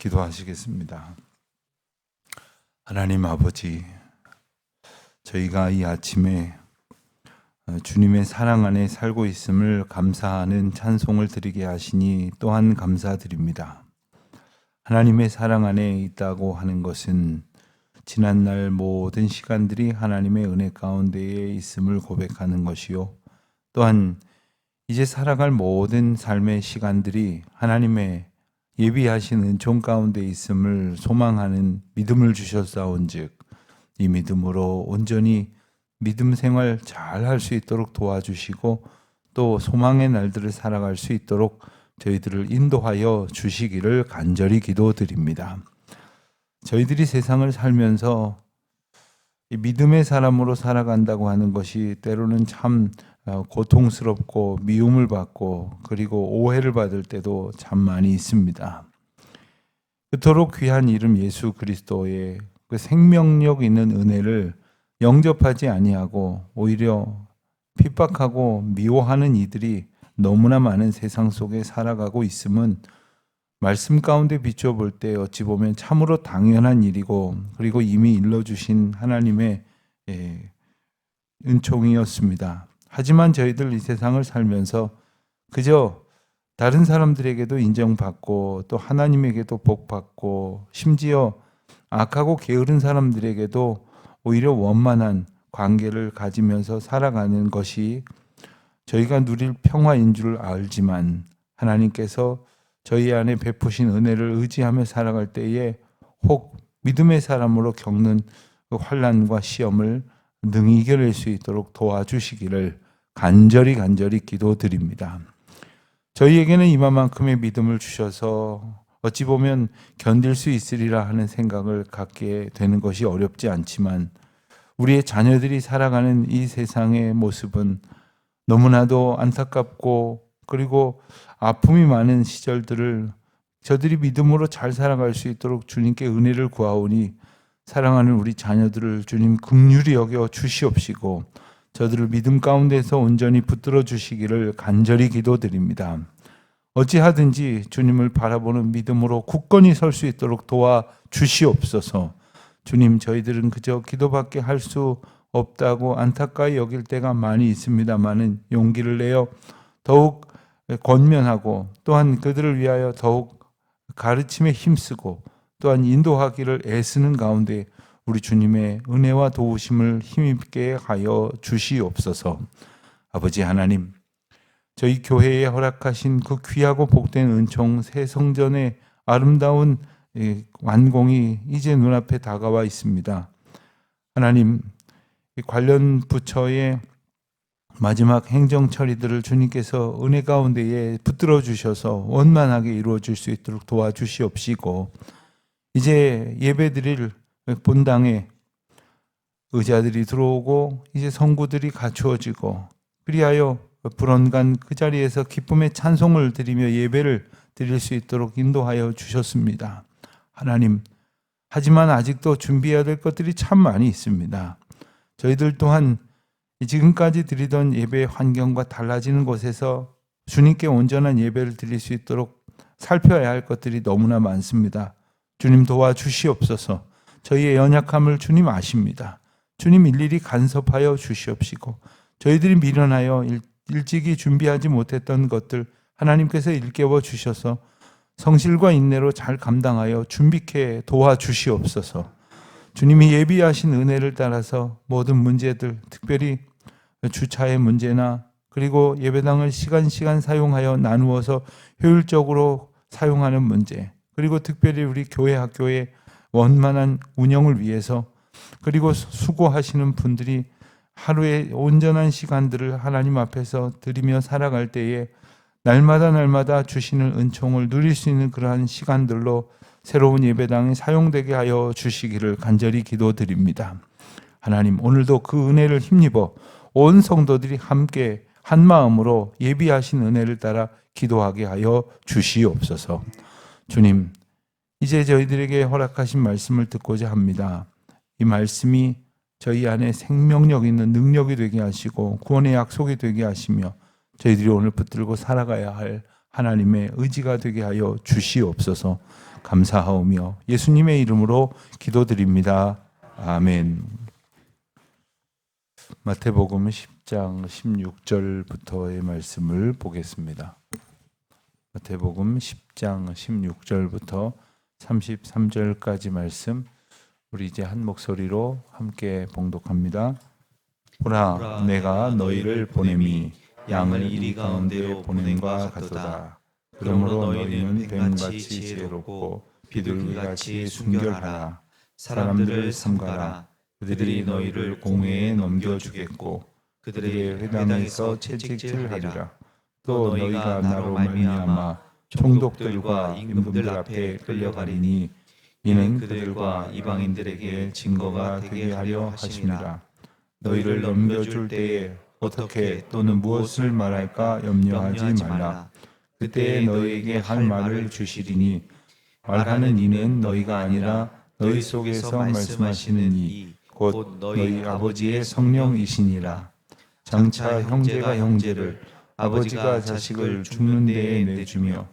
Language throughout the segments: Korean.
기도하시겠습니다. 하나님 아버지, 저희가 이 아침에 주님의 사랑 안에 살고 있음을 감사하는 찬송을 드리게 하시니 또한 감사드립니다. 하나님의 사랑 안에 있다고 하는 것은 지난날 모든 시간들이 하나님의 은혜 가운데에 있음을 고백하는 것이요, 또한 이제 살아갈 모든 삶의 시간들이 하나님의 예비하신 은총 가운데 있음을 소망하는 믿음을 주셨사온즉 이 믿음으로 온전히 믿음 생활 잘 할 수 있도록 도와주시고 또 소망의 날들을 살아갈 수 있도록 저희들을 인도하여 주시기를 간절히 기도드립니다. 저희들이 세상을 살면서 이 믿음의 사람으로 살아간다고 하는 것이 때로는 참 고통스럽고 미움을 받고 그리고 오해를 받을 때도 참 많이 있습니다. 그토록 귀한 이름 예수 그리스도의 그 생명력 있는 은혜를 영접하지 아니하고 오히려 핍박하고 미워하는 이들이 너무나 많은 세상 속에 살아가고 있음은 말씀 가운데 비춰볼 때 어찌 보면 참으로 당연한 일이고 그리고 이미 일러주신 하나님의 은총이었습니다. 하지만 저희들 이 세상을 살면서 그저 다른 사람들에게도 인정받고 또 하나님에게도 복받고 심지어 악하고 게으른 사람들에게도 오히려 원만한 관계를 가지면서 살아가는 것이 저희가 누릴 평화인 줄 알지만 하나님께서 저희 안에 베푸신 은혜를 의지하며 살아갈 때에 혹 믿음의 사람으로 겪는 그 환난과 시험을 능히 이겨낼 수 있도록 도와주시기를 간절히 기도드립니다. 저희에게는 이만큼의 믿음을 주셔서 어찌 보면 견딜 수 있으리라 하는 생각을 갖게 되는 것이 어렵지 않지만 우리의 자녀들이 살아가는 이 세상의 모습은 너무나도 안타깝고 그리고 아픔이 많은 시절들을 저들이 믿음으로 잘 살아갈 수 있도록 주님께 은혜를 구하오니 사랑하는 우리 자녀들을 주님 긍휼히 여겨 주시옵시고 저들을 믿음 가운데서 온전히 붙들어 주시기를 간절히 기도드립니다. 어찌하든지 주님을 바라보는 믿음으로 굳건히 설 수 있도록 도와 주시옵소서. 주님, 저희들은 그저 기도밖에 할 수 없다고 안타까이 여길 때가 많이 있습니다마는 용기를 내어 더욱 권면하고 또한 그들을 위하여 더욱 가르침에 힘쓰고 또한 인도하기를 애쓰는 가운데 우리 주님의 은혜와 도우심을 힘있게 하여 주시옵소서. 아버지 하나님, 저희 교회에 허락하신 그 귀하고 복된 은총 새 성전의 아름다운 완공이 이제 눈앞에 다가와 있습니다. 하나님, 관련 부처의 마지막 행정 처리들을 주님께서 은혜 가운데에 붙들어 주셔서 원만하게 이루어질 수 있도록 도와주시옵시고 이제 예배드릴 본당에 의자들이 들어오고 이제 성구들이 갖추어지고 그리하여 불언간 그 자리에서 기쁨의 찬송을 드리며 예배를 드릴 수 있도록 인도하여 주셨습니다. 하나님, 하지만 아직도 준비해야 될 것들이 참 많이 있습니다. 저희들 또한 지금까지 드리던 예배 환경과 달라지는 곳에서 주님께 온전한 예배를 드릴 수 있도록 살펴야 할 것들이 너무나 많습니다. 주님 도와주시옵소서. 저희의 연약함을 주님 아십니다. 주님 일일이 간섭하여 주시옵시고 저희들이 미련하여 일찍이 준비하지 못했던 것들 하나님께서 일깨워 주셔서 성실과 인내로 잘 감당하여 준비케 도와주시옵소서. 주님이 예비하신 은혜를 따라서 모든 문제들, 특별히 주차의 문제나 그리고 예배당을 시간 사용하여 나누어서 효율적으로 사용하는 문제, 그리고 특별히 우리 교회 학교의 원만한 운영을 위해서 그리고 수고하시는 분들이 하루의 온전한 시간들을 하나님 앞에서 드리며 살아갈 때에 날마다 주시는 은총을 누릴 수 있는 그러한 시간들로 새로운 예배당이 사용되게 하여 주시기를 간절히 기도드립니다. 하나님, 오늘도 그 은혜를 힘입어 온 성도들이 함께 한 마음으로 예비하신 은혜를 따라 기도하게 하여 주시옵소서. 주님, 이제 저희들에게 허락하신 말씀을 듣고자 합니다. 이 말씀이 저희 안에 생명력 있는 능력이 되게 하시고 구원의 약속이 되게 하시며 저희들이 오늘 붙들고 살아가야 할 하나님의 의지가 되게 하여 주시옵소서. 감사하오며 예수님의 이름으로 기도드립니다. 아멘. 마태복음 10장 16절부터의 말씀을 보겠습니다. 마태복음 10장 16절부터 33절까지 말씀, 우리 이제 한 목소리로 함께 봉독합니다. 보라, 내가 너희를 보냄이 양을 이리 가운데 보냄과 같도다. 그러므로 너희는 뱀같이 지혜롭고 비둘기같이 순결하라. 사람들을 삼가라. 그들이 너희를 공회에 넘겨주겠고 그들의 회당에서 채찍질하리라. 또 너희가 나로 말미암아 총독들과 임금들 앞에 끌려가리니 이는 그들과 이방인들에게 증거가 되게 하려 하심이라. 너희를 넘겨줄 때에 어떻게 또는 무엇을 말할까 염려하지 말라. 그때에 너희에게 할 말을 주시리니 말하는 이는 너희가 아니라 너희 속에서 말씀하시는 이 곧 너희 아버지의 성령이시니라. 장차 형제가 형제를 아버지가 자식을 죽는 데에 내주며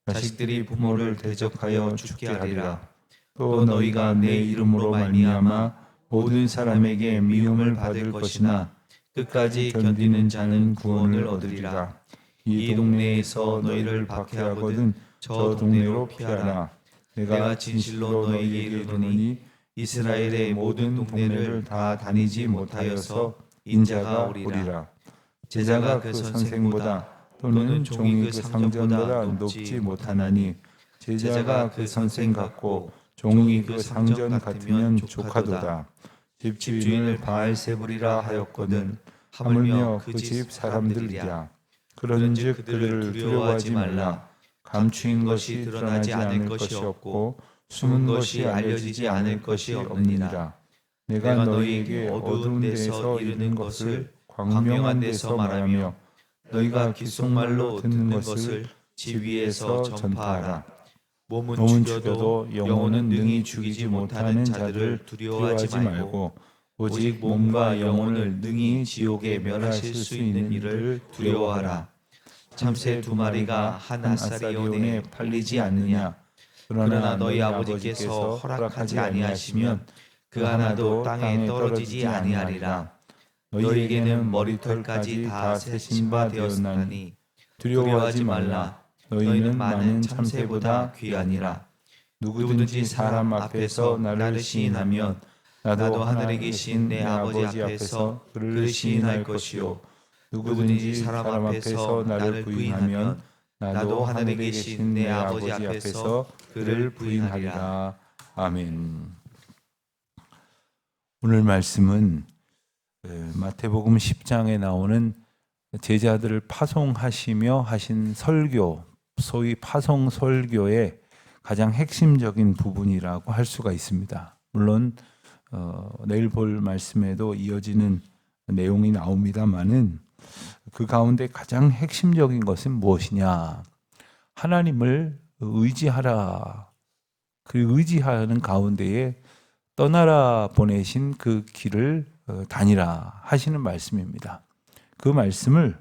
자식들이 부모를 대적하여 죽게 하리라. 또 너희가 내 이름으로 말미암아 모든 사람에게 미움을 받을 것이나 끝까지 견디는 자는 구원을 얻으리라. 이 동네에서 너희를 박해하거든 저 동네로 피하라. 내가 진실로 너희에게 이르노니 이스라엘의 모든 동네를 다 다니지 못하여서 인자가 오리라. 제자가 그 선생보다 또는 종이 그 상전보다 높지 못하나니 제자가 그 선생 같고 종이 그 상전 같으면 족하도다. 집주인을 바알세불이라 하였거든 하물며 그 집 사람들이랴. 그런즉 그들을 두려워하지 말라. 감추인 것이 드러나지 않을 것이 없고 숨은 것이 알려지지 않을 것이 없느니라. 내가 너희에게 어두운 데서 이르는 것을 광명한 데서 말하며 너희가 귓속말로 듣는 것을 집 위에서 전파하라. 몸은 죽여도 영혼은 능히 죽이지 못하는 자들을 두려워하지 말고 오직 몸과 영혼을 능히 지옥에 멸하실 수 있는 이를 두려워하라. 참새 2마리가 한 아사리온에 팔리지 않느냐. 그러나 너희 아버지께서 허락하지 아니하시면 그 하나도 땅에 떨어지지 아니하리라. 너희에게는 머리털까지 다 세신 바 되었나니 두려워하지 말라. 너희는 많은 참새보다 귀하니라. 누구든지 사람 앞에서 나를 시인하면 나도 하늘에 계신 내 아버지 앞에서 그를 시인할 것이요 누구든지 사람 앞에서 나를 부인하면 나도 하늘에 계신 내 아버지 앞에서 그를 부인하리라. 아멘. 오늘 말씀은 마태복음 10장에 나오는 제자들을 파송하시며 하신 설교, 소위 파송 설교의 가장 핵심적인 부분이라고 할 수가 있습니다. 물론 내일 볼 말씀에도 이어지는 내용이 나옵니다마는 그 가운데 가장 핵심적인 것은 무엇이냐? 하나님을 의지하라. 그 의지하는 가운데에 떠나라 보내신 그 길을 다니라 하시는 말씀입니다. 그 말씀을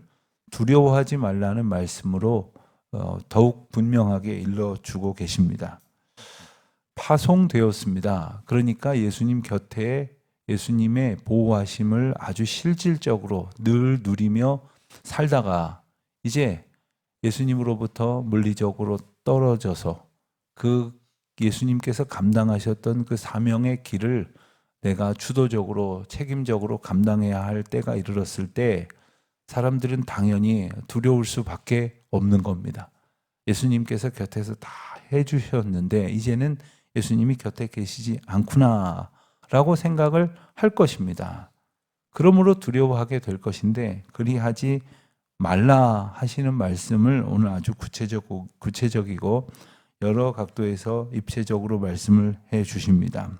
두려워하지 말라는 말씀으로 더욱 분명하게 일러주고 계십니다. 파송되었습니다. 그러니까 예수님 곁에 예수님의 보호하심을 아주 실질적으로 늘 누리며 살다가 이제 예수님으로부터 물리적으로 떨어져서 그 예수님께서 감당하셨던 그 사명의 길을 내가 주도적으로 책임적으로 감당해야 할 때가 이르렀을 때 사람들은 당연히 두려울 수밖에 없는 겁니다. 예수님께서 곁에서 다 해주셨는데 이제는 예수님이 곁에 계시지 않구나 라고 생각을 할 것입니다. 그러므로 두려워하게 될 것인데 그리하지 말라 하시는 말씀을 오늘 아주 구체적이고 여러 각도에서 입체적으로 말씀을 해 주십니다.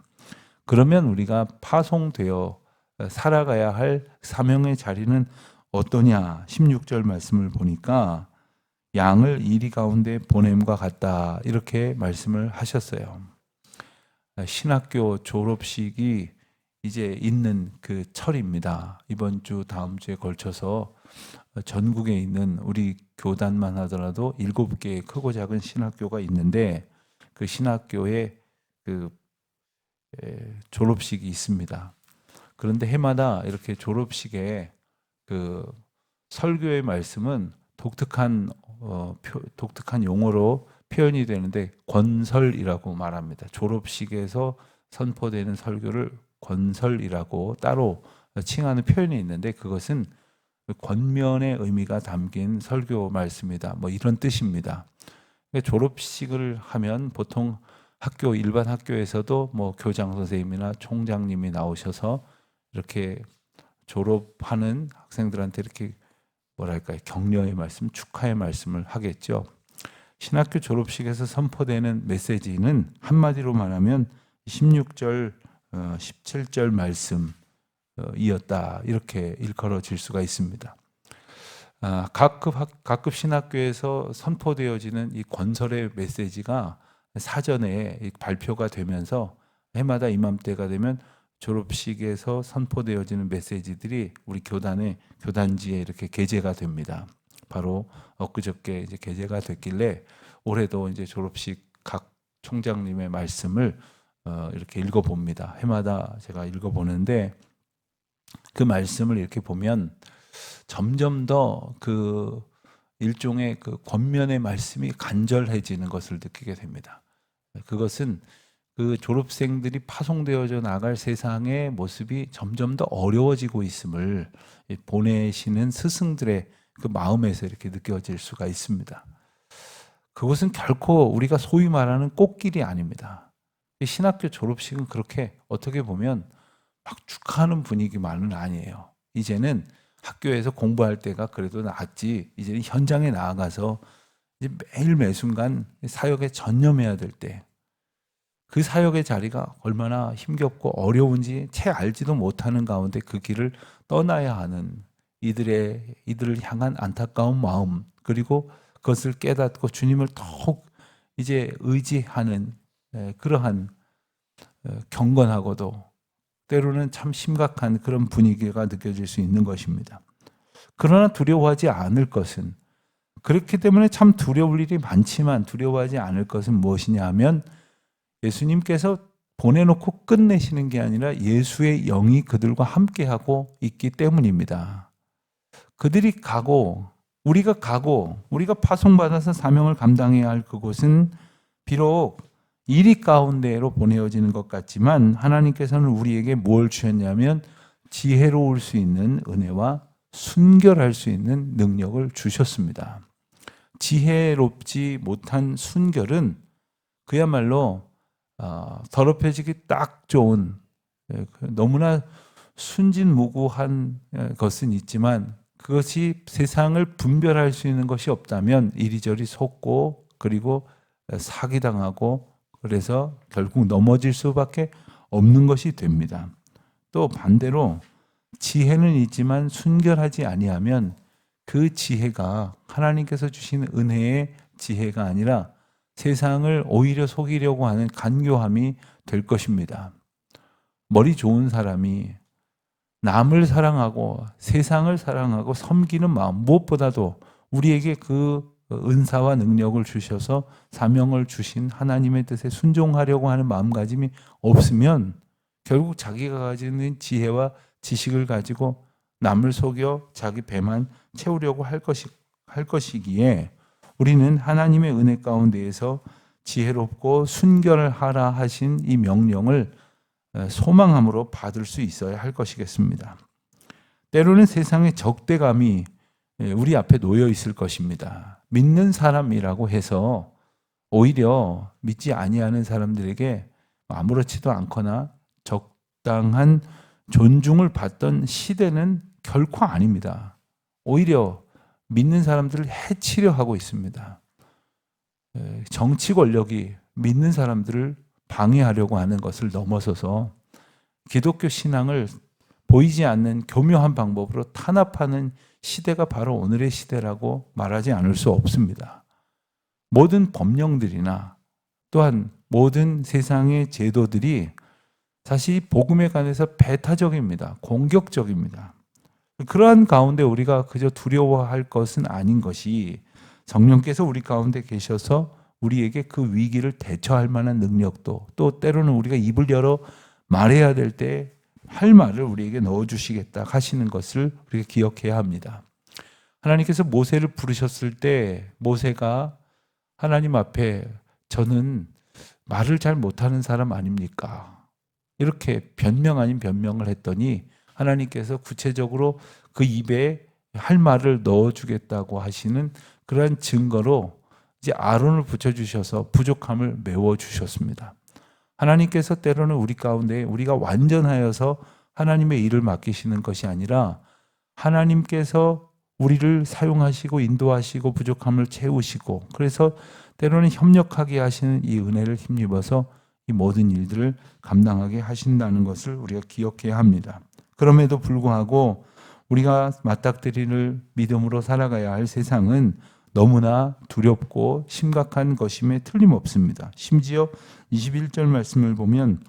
그러면 우리가 파송되어 살아가야 할 사명의 자리는 어떠냐? 16절 말씀을 보니까 양을 이리 가운데 보냄과 같다 이렇게 말씀을 하셨어요. 신학교 졸업식이 이제 있는 그 철입니다. 이번 주 다음 주에 걸쳐서 전국에 있는 우리 교단만 하더라도 7개의 크고 작은 신학교가 있는데 그 신학교에 그 졸업식이 있습니다. 그런데 해마다 이렇게 졸업식에 그 설교의 말씀은 독특한 용어로 표현이 되는데 권설이라고 말합니다. 졸업식에서 선포되는 설교를 권설이라고 따로 칭하는 표현이 있는데 그것은 권면의 의미가 담긴 설교 말씀이다. 뭐 이런 뜻입니다. 졸업식을 하면 보통 일반 학교에서도 뭐 교장 선생님이나 총장님이 나오셔서 이렇게 졸업하는 학생들한테 이렇게 뭐랄까요, 격려의 말씀, 축하의 말씀을 하겠죠. 신학교 졸업식에서 선포되는 메시지는 한마디로 말하면 16절, 17절 말씀이었다. 이렇게 일컬어질 수가 있습니다. 각급 신학교에서 선포되어지는 이 권설의 메시지가 사전에 발표가 되면서 해마다 이맘때가 되면 졸업식에서 선포되어지는 메시지들이 우리 교단지에 이렇게 게재가 됩니다. 바로 엊그저께 이제 게재가 됐길래 올해도 이제 졸업식 각 총장님의 말씀을 이렇게 읽어봅니다. 해마다 제가 읽어보는데 그 말씀을 이렇게 보면 점점 더 그 일종의 그 권면의 말씀이 간절해지는 것을 느끼게 됩니다. 그것은 그 졸업생들이 파송되어져 나갈 세상의 모습이 점점 더 어려워지고 있음을 보내시는 스승들의 그 마음에서 이렇게 느껴질 수가 있습니다. 그것은 결코 우리가 소위 말하는 꽃길이 아닙니다. 신학교 졸업식은 그렇게 어떻게 보면 막 축하하는 분위기만은 아니에요. 이제는 학교에서 공부할 때가 그래도 낫지, 이제는 현장에 나아가서 이제 매일 매순간 사역에 전념해야 될 때, 그 사역의 자리가 얼마나 힘겹고 어려운지 채 알지도 못하는 가운데 그 길을 떠나야 하는 이들을 향한 안타까운 마음, 그리고 그것을 깨닫고 주님을 더욱 이제 의지하는 그러한 경건하고도 때로는 참 심각한 그런 분위기가 느껴질 수 있는 것입니다. 그러나 두려워하지 않을 것은, 그렇기 때문에 참 두려울 일이 많지만 두려워하지 않을 것은 무엇이냐 하면 예수님께서 보내놓고 끝내시는 게 아니라 예수의 영이 그들과 함께하고 있기 때문입니다. 그들이 가고 우리가 파송받아서 사명을 감당해야 할 그곳은 비록 이리 가운데로 보내어지는 것 같지만 하나님께서는 우리에게 뭘 주셨냐면 지혜로울 수 있는 은혜와 순결할 수 있는 능력을 주셨습니다. 지혜롭지 못한 순결은 그야말로 더럽혀지기 딱 좋은, 너무나 순진무구한 것은 있지만 그것이 세상을 분별할 수 있는 것이 없다면 이리저리 속고 그리고 사기당하고 그래서 결국 넘어질 수밖에 없는 것이 됩니다. 또 반대로 지혜는 있지만 순결하지 아니하면 그 지혜가 하나님께서 주신 은혜의 지혜가 아니라 세상을 오히려 속이려고 하는 간교함이 될 것입니다. 머리 좋은 사람이 남을 사랑하고 세상을 사랑하고 섬기는 마음, 무엇보다도 우리에게 그 은사와 능력을 주셔서 사명을 주신 하나님의 뜻에 순종하려고 하는 마음가짐이 없으면 결국 자기가 가지는 지혜와 지식을 가지고 남을 속여 자기 배만 채우려고 할 것이기에 우리는 하나님의 은혜 가운데에서 지혜롭고 순결하라 하신 이 명령을 소망함으로 받을 수 있어야 할 것이겠습니다. 때로는 세상의 적대감이 우리 앞에 놓여 있을 것입니다. 믿는 사람이라고 해서 오히려 믿지 아니하는 사람들에게 아무렇지도 않거나 적당한 존중을 받던 시대는 결코 아닙니다. 오히려 믿는 사람들을 해치려 하고 있습니다. 정치 권력이 믿는 사람들을 방해하려고 하는 것을 넘어서서 기독교 신앙을 보이지 않는 교묘한 방법으로 탄압하는 시대가 바로 오늘의 시대라고 말하지 않을 수 없습니다. 모든 법령들이나 또한 모든 세상의 제도들이 사실 복음에 관해서 배타적입니다. 공격적입니다. 그러한 가운데 우리가 그저 두려워할 것은 아닌 것이 성령께서 우리 가운데 계셔서 우리에게 그 위기를 대처할 만한 능력도 또 때로는 우리가 입을 열어 말해야 될 때 할 말을 우리에게 넣어주시겠다 하시는 것을 우리가 기억해야 합니다. 하나님께서 모세를 부르셨을 때 모세가 하나님 앞에 저는 말을 잘 못하는 사람 아닙니까? 이렇게 변명 아닌 변명을 했더니 하나님께서 구체적으로 그 입에 할 말을 넣어주겠다고 하시는 그러한 증거로 이제 아론을 붙여주셔서 부족함을 메워주셨습니다. 하나님께서 때로는 우리 가운데 우리가 완전하여서 하나님의 일을 맡기시는 것이 아니라 하나님께서 우리를 사용하시고 인도하시고 부족함을 채우시고 그래서 때로는 협력하게 하시는 이 은혜를 힘입어서 이 모든 일들을 감당하게 하신다는 것을 우리가 기억해야 합니다. 그럼에도 불구하고 우리가 맞닥뜨리는 믿음으로 살아가야 할 세상은 너무나 두렵고 심각한 것임에 틀림없습니다. 심지어 21절 말씀을 보면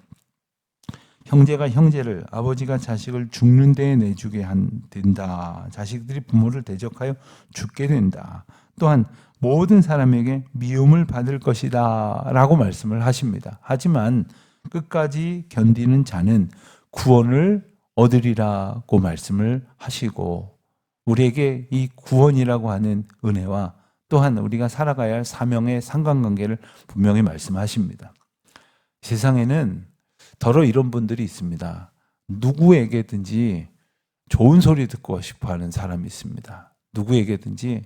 형제가 형제를 아버지가 자식을 죽는 데에 내주게 된다. 자식들이 부모를 대적하여 죽게 된다. 또한 모든 사람에게 미움을 받을 것이다 라고 말씀을 하십니다. 하지만 끝까지 견디는 자는 구원을 얻으리라고 말씀을 하시고 우리에게 이 구원이라고 하는 은혜와 또한 우리가 살아가야 할 사명의 상관관계를 분명히 말씀하십니다. 세상에는 더러 이런 분들이 있습니다. 누구에게든지 좋은 소리 듣고 싶어 하는 사람이 있습니다. 누구에게든지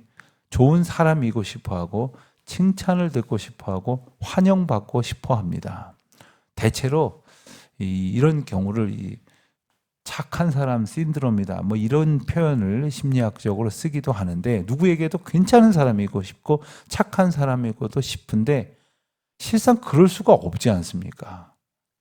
좋은 사람이고 싶어 하고 칭찬을 듣고 싶어 하고 환영받고 싶어 합니다. 대체로 이런 경우를 착한 사람 신드롬이다. 뭐 이런 표현을 심리학적으로 쓰기도 하는데 누구에게도 괜찮은 사람이고 싶고 착한 사람이고도 싶은데 실상 그럴 수가 없지 않습니까?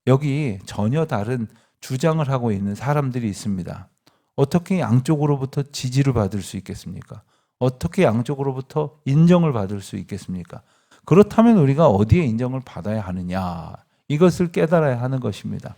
여기 전혀 다른 주장을 하고 있는 사람들이 있습니다. 어떻게 양쪽으로부터 지지를 받을 수 있겠습니까? 어떻게 양쪽으로부터 인정을 받을 수 있겠습니까? 그렇다면 우리가 어디에 인정을 받아야 하느냐? 이것을 깨달아야 하는 것입니다.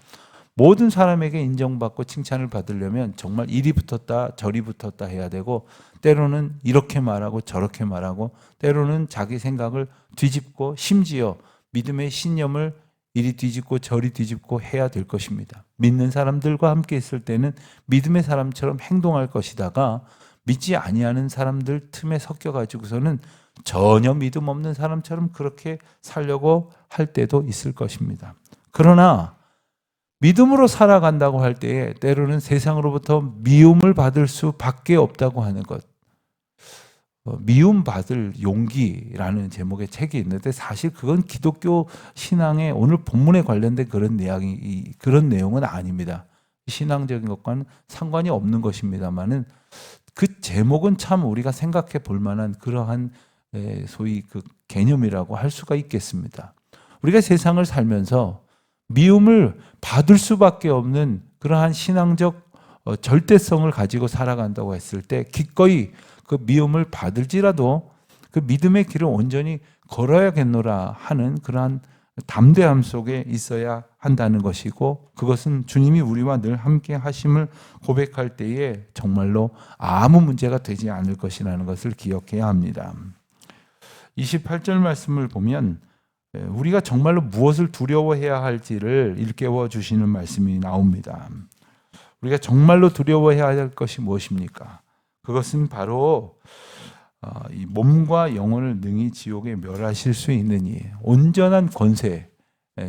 모든 사람에게 인정받고 칭찬을 받으려면 정말 이리 붙었다 저리 붙었다 해야 되고 때로는 이렇게 말하고 저렇게 말하고 때로는 자기 생각을 뒤집고 심지어 믿음의 신념을 이리 뒤집고 저리 뒤집고 해야 될 것입니다. 믿는 사람들과 함께 있을 때는 믿음의 사람처럼 행동할 것이다가 믿지 아니하는 사람들 틈에 섞여가지고서는 전혀 믿음 없는 사람처럼 그렇게 살려고 할 때도 있을 것입니다. 그러나 믿음으로 살아간다고 할 때에 때로는 세상으로부터 미움을 받을 수밖에 없다고 하는 것. 미움받을 용기라는 제목의 책이 있는데 사실 그건 기독교 신앙의 오늘 본문에 관련된 그런 내용은 아닙니다. 신앙적인 것과는 상관이 없는 것입니다만은 그 제목은 참 우리가 생각해 볼 만한 그러한 소위 그 개념이라고 할 수가 있겠습니다. 우리가 세상을 살면서 미움을 받을 수밖에 없는 그러한 신앙적 절대성을 가지고 살아간다고 했을 때 기꺼이 그 미움을 받을지라도 그 믿음의 길을 온전히 걸어야겠노라 하는 그러한 담대함 속에 있어야 한다는 것이고 그것은 주님이 우리와 늘 함께 하심을 고백할 때에 정말로 아무 문제가 되지 않을 것이라는 것을 기억해야 합니다. 28절 말씀을 보면 우리가 정말로 무엇을 두려워해야 할지를 일깨워 주시는 말씀이 나옵니다. 우리가 정말로 두려워해야 할 것이 무엇입니까? 그것은 바로 이 몸과 영혼을 능히 지옥에 멸하실 수 있느니 온전한 권세,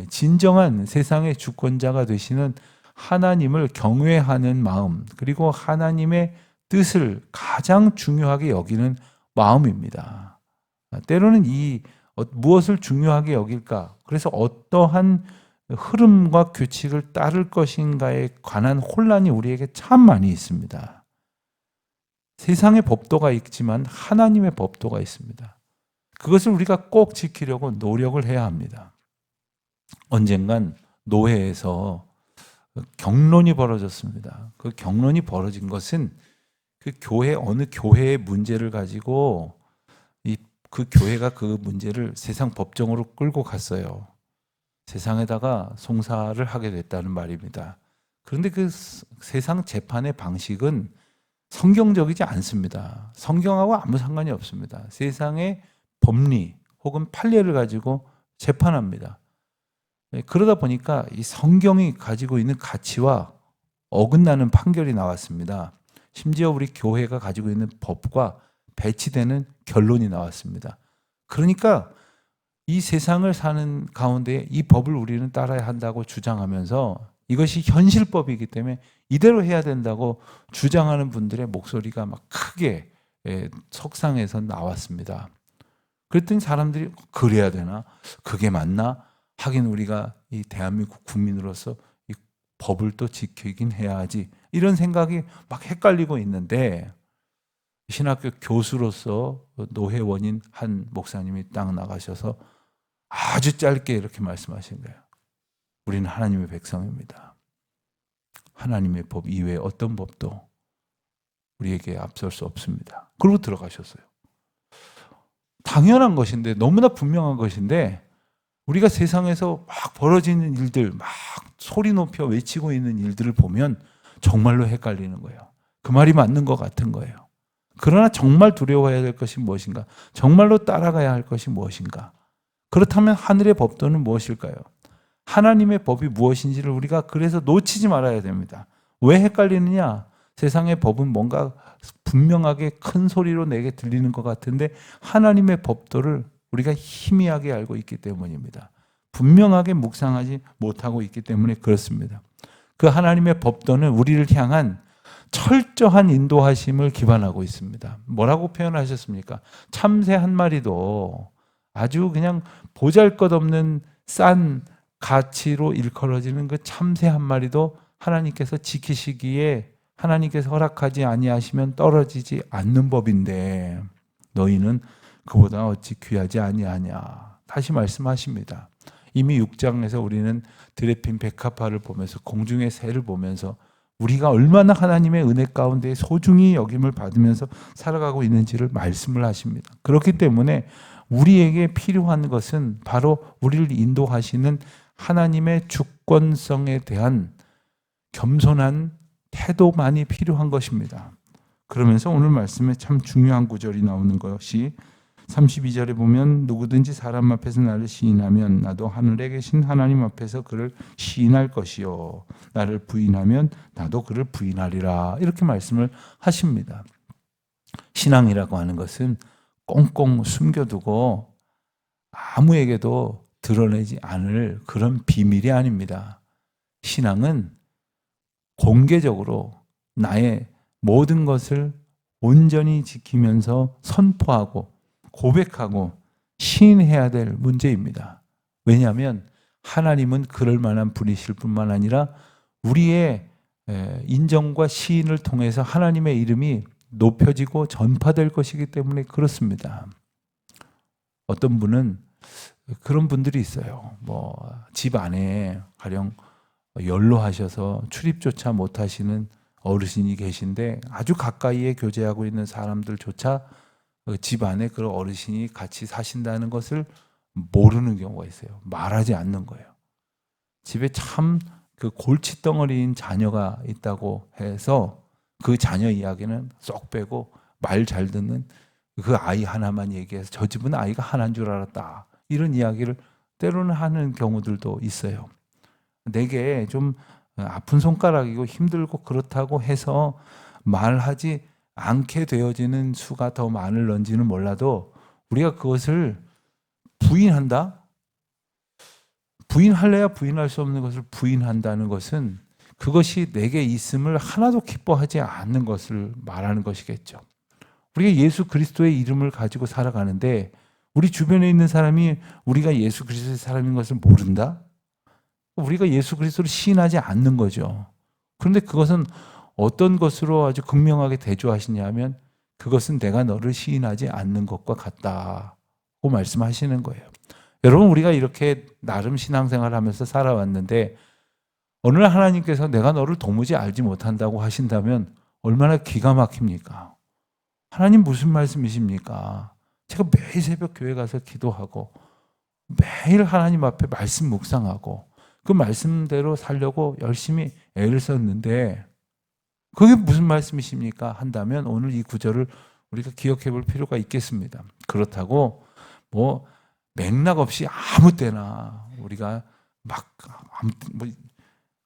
진정한 세상의 주권자가 되시는 하나님을 경외하는 마음, 그리고 하나님의 뜻을 가장 중요하게 여기는 마음입니다. 때로는 무엇을 중요하게 여길까? 그래서 어떠한 흐름과 규칙을 따를 것인가에 관한 혼란이 우리에게 참 많이 있습니다. 세상의 법도가 있지만 하나님의 법도가 있습니다. 그것을 우리가 꼭 지키려고 노력을 해야 합니다. 언젠간 노회에서 경론이 벌어졌습니다. 그 경론이 벌어진 것은 그 어느 교회의 문제를 가지고 그 교회가 그 문제를 세상 법정으로 끌고 갔어요. 세상에다가 송사를 하게 됐다는 말입니다. 그런데 그 세상 재판의 방식은 성경적이지 않습니다. 성경하고 아무 상관이 없습니다. 세상의 법리 혹은 판례를 가지고 재판합니다. 그러다 보니까 이 성경이 가지고 있는 가치와 어긋나는 판결이 나왔습니다. 심지어 우리 교회가 가지고 있는 법과 배치되는 결론이 나왔습니다. 그러니까 이 세상을 사는 가운데 이 법을 우리는 따라야 한다고 주장하면서 이것이 현실법이기 때문에 이대로 해야 된다고 주장하는 분들의 목소리가 막 크게 석상에서 나왔습니다. 그랬더니 사람들이 그래야 되나? 그게 맞나? 하긴 우리가 이 대한민국 국민으로서 이 법을 또 지키긴 해야 하지. 이런 생각이 막 헷갈리고 있는데 신학교 교수로서 노회원인 한 목사님이 딱 나가셔서 아주 짧게 이렇게 말씀하신 거예요. 우리는 하나님의 백성입니다. 하나님의 법 이외에 어떤 법도 우리에게 앞설 수 없습니다. 그러고 들어가셨어요. 당연한 것인데, 너무나 분명한 것인데 우리가 세상에서 막 벌어지는 일들, 막 소리 높여 외치고 있는 일들을 보면 정말로 헷갈리는 거예요. 그 말이 맞는 것 같은 거예요. 그러나 정말 두려워해야 될 것이 무엇인가? 정말로 따라가야 할 것이 무엇인가? 그렇다면 하늘의 법도는 무엇일까요? 하나님의 법이 무엇인지를 우리가 그래서 놓치지 말아야 됩니다. 왜 헷갈리느냐? 세상의 법은 뭔가 분명하게 큰 소리로 내게 들리는 것 같은데 하나님의 법도를 우리가 희미하게 알고 있기 때문입니다. 분명하게 묵상하지 못하고 있기 때문에 그렇습니다. 그 하나님의 법도는 우리를 향한 철저한 인도하심을 기반하고 있습니다. 뭐라고 표현하셨습니까? 참새 한 마리도 아주 그냥 보잘것없는 싼 가치로 일컬어지는 그 참새 한 마리도 하나님께서 지키시기에 하나님께서 허락하지 아니하시면 떨어지지 않는 법인데 너희는 그보다 어찌 귀하지 아니하냐. 다시 말씀하십니다. 이미 6장에서 우리는 드레핀 백합화를 보면서 공중의 새를 보면서 우리가 얼마나 하나님의 은혜 가운데 소중히 여김을 받으면서 살아가고 있는지를 말씀을 하십니다. 그렇기 때문에 우리에게 필요한 것은 바로 우리를 인도하시는 하나님의 주권성에 대한 겸손한 태도만이 필요한 것입니다. 그러면서 오늘 말씀에 참 중요한 구절이 나오는 것이 32절에 보면 누구든지 사람 앞에서 나를 시인하면 나도 하늘에 계신 하나님 앞에서 그를 시인할 것이요 나를 부인하면 나도 그를 부인하리라 이렇게 말씀을 하십니다. 신앙이라고 하는 것은 꽁꽁 숨겨두고 아무에게도 드러내지 않을 그런 비밀이 아닙니다. 신앙은 공개적으로 나의 모든 것을 온전히 지키면서 선포하고 고백하고 시인해야 될 문제입니다. 왜냐하면 하나님은 그럴 만한 분이실 뿐만 아니라 우리의 인정과 시인을 통해서 하나님의 이름이 높여지고 전파될 것이기 때문에 그렇습니다. 어떤 분은 그런 분들이 있어요. 집 안에 가령 연로하셔서 출입조차 못하시는 어르신이 계신데 아주 가까이에 교제하고 있는 사람들조차 집 안에 그 어르신이 같이 사신다는 것을 모르는 경우가 있어요. 말하지 않는 거예요. 집에 참 그 골칫덩어리인 자녀가 있다고 해서 그 자녀 이야기는 쏙 빼고 말 잘 듣는 그 아이 하나만 얘기해서 저 집은 아이가 하나인 줄 알았다. 이런 이야기를 때로는 하는 경우들도 있어요. 내게 좀 아픈 손가락이고 힘들고 그렇다고 해서 말하지 않게 되어지는 수가 더 많을런지는 몰라도 우리가 그것을 부인한다? 부인할래야 부인할 수 없는 것을 부인한다는 것은 그것이 내게 있음을 하나도 기뻐하지 않는 것을 말하는 것이겠죠. 우리가 예수 그리스도의 이름을 가지고 살아가는데 우리 주변에 있는 사람이 우리가 예수 그리스도의 사람인 것을 모른다? 우리가 예수 그리스도를 시인하지 않는 거죠. 그런데 그것은 어떤 것으로 아주 극명하게 대조하시냐 하면 그것은 내가 너를 시인하지 않는 것과 같다고 말씀하시는 거예요. 여러분 우리가 이렇게 나름 신앙생활을 하면서 살아왔는데 어느 날 하나님께서 내가 너를 도무지 알지 못한다고 하신다면 얼마나 기가 막힙니까? 하나님 무슨 말씀이십니까? 제가 매일 새벽 교회 가서 기도하고 매일 하나님 앞에 말씀 묵상하고 그 말씀대로 살려고 열심히 애를 썼는데 그게 무슨 말씀이십니까? 한다면 오늘 이 구절을 우리가 기억해 볼 필요가 있겠습니다. 그렇다고 뭐 맥락 없이 아무 때나 우리가 막 뭐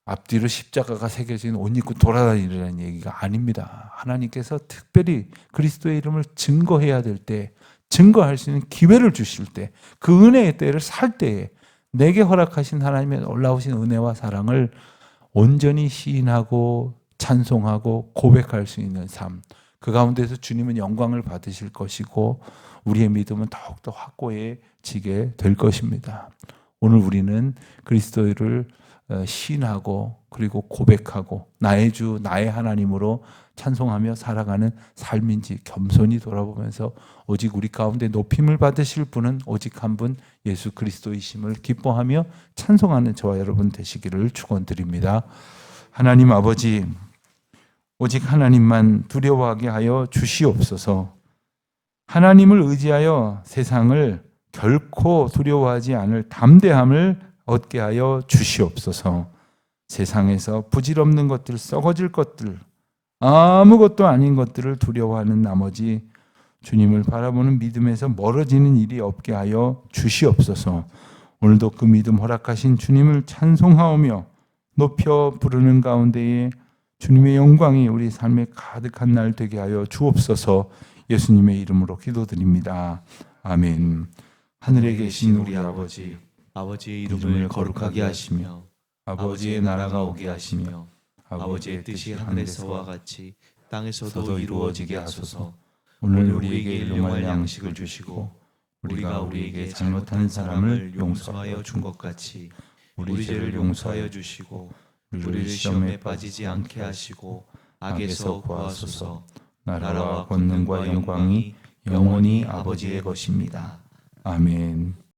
앞뒤로 십자가가 새겨진 옷 입고 돌아다니라는 얘기가 아닙니다. 하나님께서 특별히 그리스도의 이름을 증거해야 될 때, 증거할 수 있는 기회를 주실 때, 그 은혜의 때를 살 때에 내게 허락하신 하나님의 놀라우신 은혜와 사랑을 온전히 시인하고 찬송하고 고백할 수 있는 삶, 그 가운데서 주님은 영광을 받으실 것이고 우리의 믿음은 더욱더 확고해지게 될 것입니다. 오늘 우리는 그리스도를 시인하고 그리고 고백하고 나의 주 나의 하나님으로 찬송하며 살아가는 삶인지 겸손히 돌아보면서 오직 우리 가운데 높임을 받으실 분은 오직 한 분 예수 그리스도이심을 기뻐하며 찬송하는 저와 여러분 되시기를 축원드립니다. 하나님 아버지, 오직 하나님만 두려워하게 하여 주시옵소서. 하나님을 의지하여 세상을 결코 두려워하지 않을 담대함을 얻게 하여 주시옵소서. 세상에서 부질없는 것들, 썩어질 것들, 아무것도 아닌 것들을 두려워하는 나머지 주님을 바라보는 믿음에서 멀어지는 일이 없게 하여 주시옵소서. 오늘도 그 믿음 허락하신 주님을 찬송하오며 높여 부르는 가운데에 주님의 영광이 우리 삶에 가득한 날 되게 하여 주옵소서. 예수님의 이름으로 기도드립니다. 아멘. 하늘에 계신 우리 아버지, 아버지의 이름을 거룩하게 하시며 아버지의 나라가 오게 하시며 아버지의 뜻이 하늘에서와 같이 땅에서도 이루어지게 하소서. 오늘 우리에게 일용할 양식을 주시고 우리가 우리에게 잘못한 사람을 용서하여 준 것 같이 우리 죄를 용서하여 주시고 우리를 시험에 빠지지 않게 하시고 악에서 구하소서. 나라와 권능과 영광이 영원히 아버지의 것입니다. 아멘.